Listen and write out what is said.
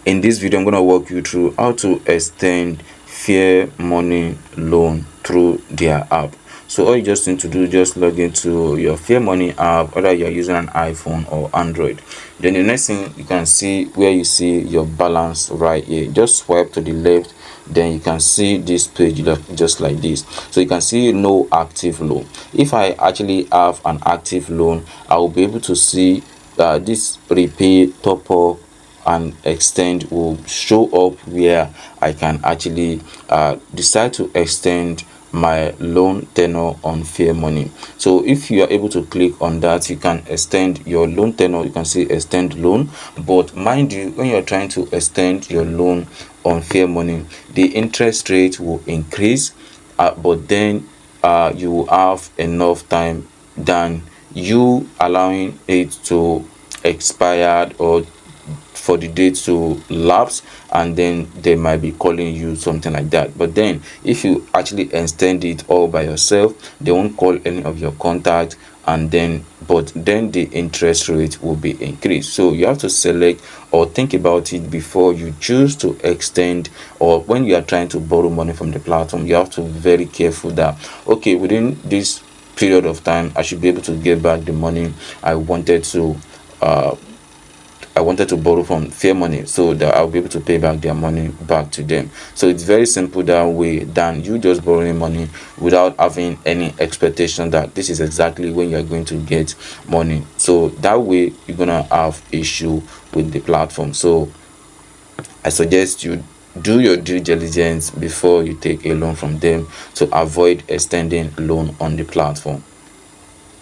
In this video, I'm going to walk you through how to extend Fairmoney loan through their app. So all you just need to do, just log into your Fairmoney app, whether you're using an iPhone or Android. Then the next thing you can see where you see your balance right here. Just swipe to the left, then you can see this page just like this. So you can see no active loan. If I actually have an active loan, I will be able to see this repay, top up and extend will show up, where I can actually decide to extend my loan tenor on Fairmoney. So if you are able to click on that, you can extend your loan tenor. You can see extend loan, but mind you, when you're trying to extend your loan on Fairmoney, the interest rate will increase, but then you will have enough time than you allowing it to expired or for the date to lapse, and then they might be calling you something like that. But then if you actually extend it all by yourself, they won't call any of your contact, and then the interest rate will be increased. So you have to select or think about it before you choose to extend, or when you are trying to borrow money from the platform, you have to be very careful that, okay, within this period of time I should be able to get back the money I wanted to borrow from Fairmoney, so that I'll be able to pay back their money back to them. So it's very simple that way than you just borrowing money without having any expectation that this is exactly when you're going to get money. So that way you're gonna have issue with the platform. So I suggest you do your due diligence before you take a loan from them to avoid extending loan on the platform.